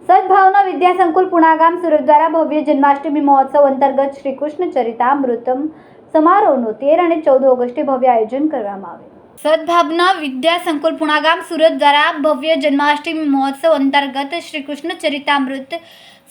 સદભાવના વિદ્યા સંકુલ પુણાગામ સુરત દ્વારા ભવ્ય જન્માષ્ટમી મહોત્સવ અંતર્ગત શ્રી કૃષ્ણ ચરિતામૃતમ સમારોહનું 13 અને 14 ઓગસ્ટે ભવ્ય આયોજન કરવામાં આવ્યું। સદભાવના વિદ્યા સંકુલ પુણાગામ સુરત દ્વારા ભવ્ય જન્માષ્ટમી મહોત્સવ અંતર્ગત શ્રી કૃષ્ણ ચરિતામૃત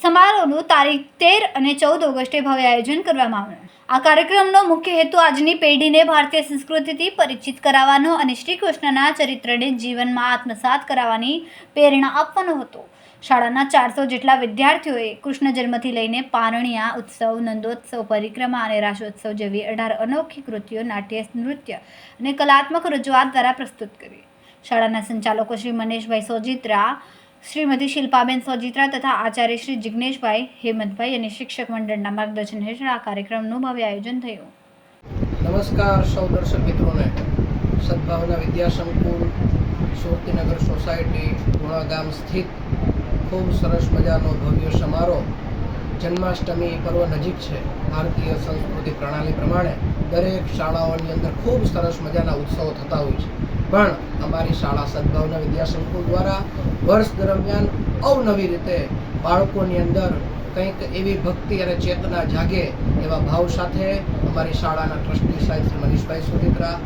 સમારોહનું તારીખ 13 અને 14 ઓગસ્ટે ભવ્ય આયોજન કરવામાં આવ્યું। આ કાર્યક્રમનો મુખ્ય હેતુ આજની પેઢીને ભારતીય સંસ્કૃતિથી પરિચિત કરાવવાનો અને શ્રી કૃષ્ણના ચરિત્રને જીવનમાં આત્મસાત કરાવવાની પ્રેરણા આપવાનો હતો। શાળાના 400 જેટલા વિદ્યાર્થીઓએ કૃષ્ણ જન્મથી લઈને પારણિયા ઉત્સવ, નંદોત્સવ, પરિક્રમા અને રાસોત્સવ જેવી 18 અનોખી કૃતિઓ નાટ્ય, નૃત્ય અને કલાત્મક રજૂઆત દ્વારા પ્રસ્તુત કરી। શાળાના સંચાલકો શ્રી મનેશભાઈ સોજીત્રા, શ્રીમતી શિલ્પાબેન સોજીત્રા તથા આચાર્ય શ્રી જિગ્નેશભાઈ હેમંતભાઈ અને શિક્ષક મંડળના માર્ગદર્શન હેઠળ આ કાર્યક્રમનું ભવ્ય આયોજન થયું। નમસ્કાર સૌ દર્શક મિત્રોને। સદભાવના વિદ્યા સંકુલ સુરતીનગર સોસાયટી પુણાગામ સ્થિત ખૂબ સરસ મજાનો ભવ્ય સમારોહ જન્માષ્ટમી પર્વ નજીક છે। ભારતીય સંસ્કૃતિ પ્રણાલી પ્રમાણે દરેક શાળાઓની અંદર ખૂબ સરસ મજાના ઉત્સવો થતા હોય છે, પણ અમારી શાળા સદભાવના વિદ્યા સંકુલ દ્વારા વર્ષ દરમિયાન અવનવી રીતે બાળકોની અંદર કંઈક એવી ભક્તિ અને ચેતના જાગે એવા ભાવ સાથે અમારી શાળાના ટ્રસ્ટી સાહેબ શ્રી મનીષભાઈ સોજીત્રા,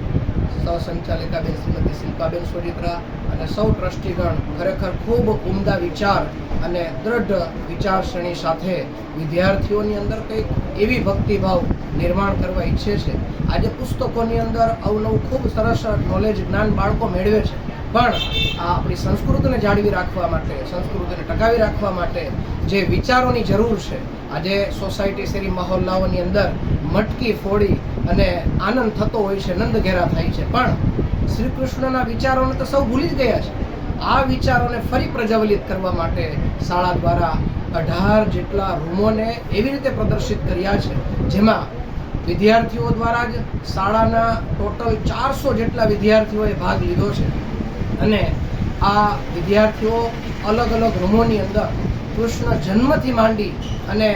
સહસંચાલિકાબેન શ્રીમતી શિલ્પાબેન સોજીત્રા અને સૌ ટ્રસ્ટીગણ ખરેખર ખૂબ ઉમદા વિચાર અને દ્રઢ વિચારસરણી સાથે વિદ્યાર્થીઓની અંદર કંઈક એવી ભક્તિભાવ નિર્માણ કરવા ઈચ્છે છે। આજે પુસ્તકોની અંદર અવનવું ખૂબ સરસ નોલેજ, જ્ઞાન બાળકો મેળવે છે, પણ આ આપણી સંસ્કૃતિને જાળવી રાખવા માટે, સંસ્કૃતિને ટકાવી રાખવા માટે જે વિચારોની જરૂર છે, આજે સોસાયટી શેરી મહોલ્લાઓની અંદર મટકી ફોડી અને આનંદ થતો હોય છે, નંદ ઘેરા થાય છે, પણ શ્રી કૃષ્ણના વિચારોને તો સૌ ભૂલી જ ગયા છે। આ વિચારોને ફરી પ્રજ્વલિત કરવા માટે શાળા દ્વારા 18 જેટલા રૂમોને એવી રીતે પ્રદર્શિત કર્યા છે, જેમાં વિદ્યાર્થીઓ દ્વારા જ શાળાના ટોટલ 400 જેટલા વિદ્યાર્થીઓએ ભાગ લીધો છે અને આ વિદ્યાર્થીઓ અલગ અલગ રૂમોની અંદર કૃષ્ણ જન્મથી માંડી અને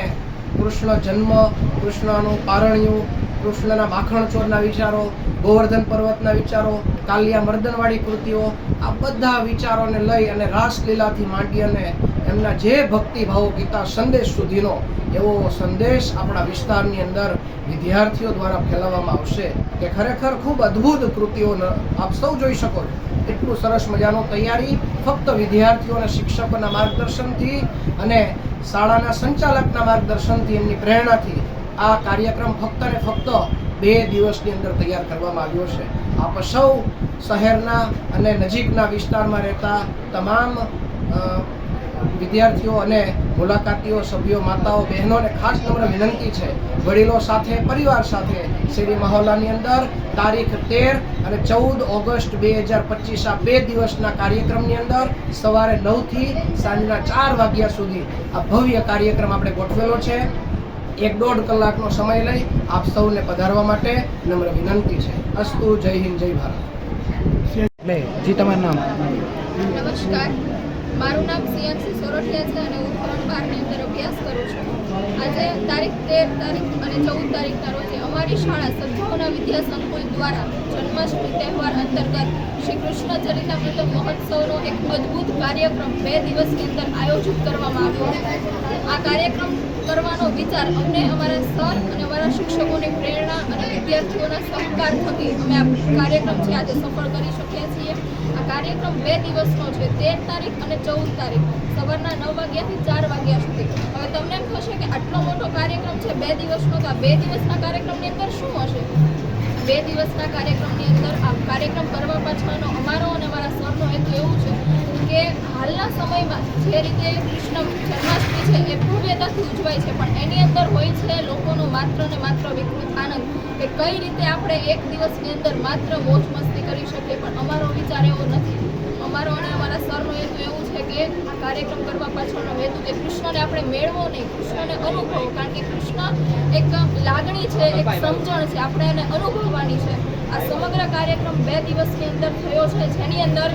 કૃષ્ણ જન્મ, કૃષ્ણનું પારણ્યું, કૃષ્ણના માખણ ચોરના વિચારો, ગોવર્ધન પર્વતના વિચારો, કાલિયા મર્દનવાળી કૃતિઓ, આ બધા વિચારોને લઈ અને રાસલીલાથી માંડી અને એમના જે ભક્તિભાવો ગીતા સંદેશ સુધીનો એવો સંદેશ આપણા વિસ્તારની અંદર વિદ્યાર્થીઓ દ્વારા ફેલાવવામાં આવશે કે ખરેખર ખૂબ અદ્ભુત કૃતિઓ આપ સૌ જોઈ શકો છો। એટલું સરસ મજાનો તૈયારી ફક્ત વિદ્યાર્થીઓ અને શિક્ષકોના માર્ગદર્શનથી અને શાળાના સંચાલકના માર્ગદર્શનથી, એમની પ્રેરણાથી આ કાર્યક્રમ ફક્ત ને ફક્ત 2 દિવસની અંદર તૈયાર કરવામાં આવ્યો છે। આપ સૌ શહેરના અને નજીકના વિસ્તારમાં રહેતા તમામ વિદ્યાર્થીઓ અને મુલાકાતીઓ, સભ્યો, માતાઓ, બહેનોને ખાસ નમ્ર વિનંતી છે, વડીલો સાથે, પરિવાર સાથે શેરી મહોલ્લાની અંદર તારીખ 13 અને 14 ઓગસ્ટ 2025 આ 2 દિવસના કાર્યક્રમની અંદર સવારે 9 થી સાંજના 4 વાગ્યા સુધી આ ભવ્ય કાર્યક્રમ આપણે ગોઠવેલો છે। 1-1.5 કલાકનો સમય લઈ આપ સૌને પધારવા માટે નમ્ર વિનંતી છે। અસ્તુ, જય હિન્દ, જય ભારત। જી, તમારું નામ? નમસ્કાર, મારું નામ સિયાંશી સોરઠિયા છે અને હું ધોરણ 12 ની અંદર અભ્યાસ કરું છું। આજે તારીખ 13 તારીખ અને 14 તારીખના રોજે અમારી શાળા સદભાવના વિદ્યા સંકુલ દ્વારા જન્માષ્ટમી તહેવાર અંતર્ગત શ્રી કૃષ્ણ ચરિતામૃત મહોત્સવનો એક અદ્ભુત કાર્યક્રમ 2 દિવસની અંદર આયોજિત કરવામાં આવ્યો છે। આ કાર્યક્રમ કરવાનો વિચાર અમને અમારા સર અને અમારા શિક્ષકોની પ્રેરણા અને વિદ્યાર્થીઓના સહકાર થકી અમે આ કાર્યક્રમ છે આજે સફળ કરી શક્યા છીએ। આ કાર્યક્રમ 2 દિવસનો છે, 13 તારીખ અને 14 તારીખ સવારના 9 વાગ્યાથી 4 વાગ્યા સુધી। હવે તમને એમ થશે કે આટલો મોટો કાર્યક્રમ છે 2 દિવસનો, તો આ 2 દિવસના કાર્યક્રમની અંદર શું હશે? 2 દિવસના કાર્યક્રમની અંદર આ કાર્યક્રમ કરવા પાછળનો અમારો અને અમારા સરનો હેતુ એવું છે કે હાલના સમયમાં જે રીતે કૃષ્ણ જન્માષ્ટમી છે એ ભવ્યતાથી ઉજવાય છે, પણ એની અંદર હોય છે લોકોનો માત્ર ને માત્ર વિકૃત આનંદ કે કઈ રીતે આપણે એક દિવસની અંદર માત્ર મોજ મસ્તી કરી શકીએ, પણ અમારો વિચાર એવો નથી। અમારો અને અમારા સરનો હેતુ એવું છે કે આ કાર્યક્રમ કરવા પાછળનો હેતુ કે કૃષ્ણને આપણે મેળવો નહીં, કૃષ્ણને અનુભવો, કારણ કે કૃષ્ણ એક લાગણી છે, એક સમજણ છે, આપણે એને અનુભવવાની છે। આ સમગ્ર કાર્યક્રમ 2 દિવસની અંદર થયો છે, જેની અંદર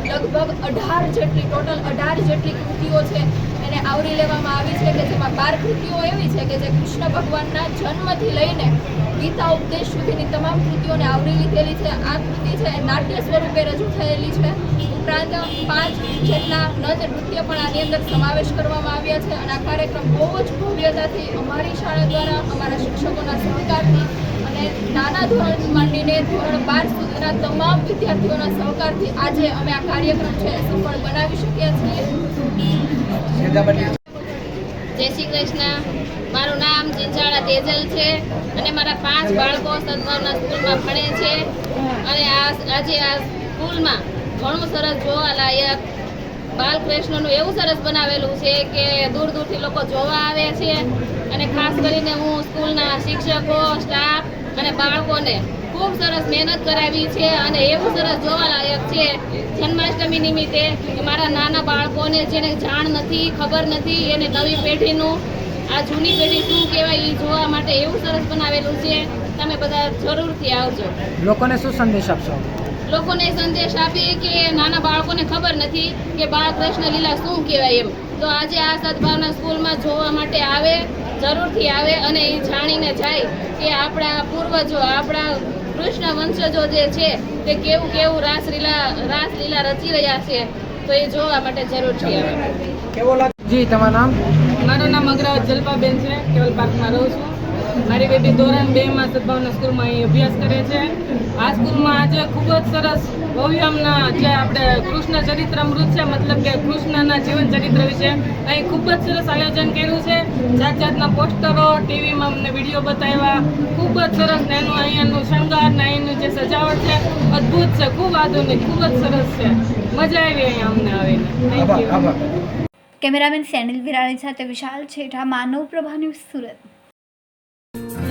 લગભગ 18 જેટલી કૃતિઓ છે એને આવરી લેવામાં આવી છે, કે જેમાં 12 કૃતિઓ એવી છે કે જે કૃષ્ણ ભગવાનના જન્મથી લઈને ગીતા ઉપદેશ સુધીની તમામ કૃતિઓને આવરી લીધેલી છે. આ કૃતિ છે એ નાટ્ય સ્વરૂપે રજૂ થયેલી છે. ઉપરાંત 5 જેટલા નૃત્ય પણ આની અંદર સમાવેશ કરવામાં આવ્યા છે અને આ કાર્યક્રમ બહુ જ ભવ્યતાથી અમારી શાળા દ્વારા અમારા શિક્ષકોના સહકારથી અને નાના ધોરણ માંડીને ધોરણ 12 સુધીના તમામ વિદ્યાર્થીઓના સહકારથી આજે અમે આ કાર્યક્રમ છે એ સફળ બનાવી શક્યા છીએ. જય શ્રી કૃષ્ણ. મારું નામ ચિંચાળા તેજલ છે અને મારા 5 બાળકો સદભાવના સ્કૂલમાં ભણે છે અને આજે આ સ્કૂલમાં ઘણું સરસ જોવાલાયક બાલકૃષ્ણનું એવું સરસ બનાવેલું છે કે દૂર દૂરથી લોકો જોવા આવે છે અને ખાસ કરીને હું સ્કૂલના શિક્ષકો, સ્ટાફ અને બાળકોને ખૂબ સરસ મહેનત કરાવી છે અને એવું સરસ જોવાલાયક છે જન્માષ્ટમી નિમિત્તે કે મારા નાના બાળકોને જેને જાણ નથી, ખબર નથી, એને નવી પેઢીનું આ જૂની પેઢી શું કહેવાય એ જોવા માટે એવું સરસ બનાવેલું છે. તમે બધા જરૂરથી આવજો. લોકોને શું સંદેશ આપશો? લોકોને સંદેશ આપીએ કે નાના બાળકોને ખબર નથી કે બાળકૃષ્ણ લીલા શું કહેવાય એમ, તો આજે આ સદભાવના સ્કૂલમાં જોવા માટે આવે, જરૂરથી આવે અને એ જાણીને જાય કે આપણા પૂર્વજો, આપણા કૃષ્ણ વંશજો જે છે તે કેવું કેવું રાસલીલા રચી રહ્યા છે, તો એ જોવા માટે જરૂરથી આવે. કેવો લાગે? જી તમારું નામ? મારું નામ અગ્રવત જલ્પાબેન છે. કેવલ પાર્કમાં રહું છું. મારી બેટી ધોરણ 2માં સદભાવના સ્કૂલમાં અહીં અભ્યાસ કરે છે. આ સ્કૂલમાં આજે ખૂબ જ સરસ ભવ્યમના જે આપણે કૃષ્ણ ચરિત્રામૃત છે, મતલબ કે કૃષ્ણના જીવન ચરિત્ર વિશે અહીં ખૂબ જ સરસ આયોજન કર્યું છે. જાત જાતના પોસ્ટરો, ટીવીમાં અમને વિડીયો બતાવ્યા. ખૂબ જ સરસ ને એનું અહીંયાનું શણગાર ને અહીંનું જે સજાવટ છે અદ્ભુત છે, ખૂબ આધુનિક, ખૂબ જ સરસ છે. મજા આવી અહીંયા અમને આવીને. Thank you. Cameraman Senil Virani સાથે વિશાલ છેઠા, માનવ પ્રભા ન્યૂઝ, સુરત.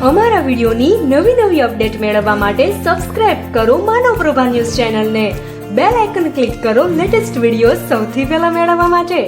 અમારા વિડીયોની નવી નવી અપડેટ મેળવવા માટે સબસ્ક્રાઇબ કરો માનવ પ્રભા ન્યૂઝ ચેનલને. બેલ આઇકન ક્લિક કરો લેટેસ્ટ વિડીયો સૌથી પહેલા મેળવવા માટે.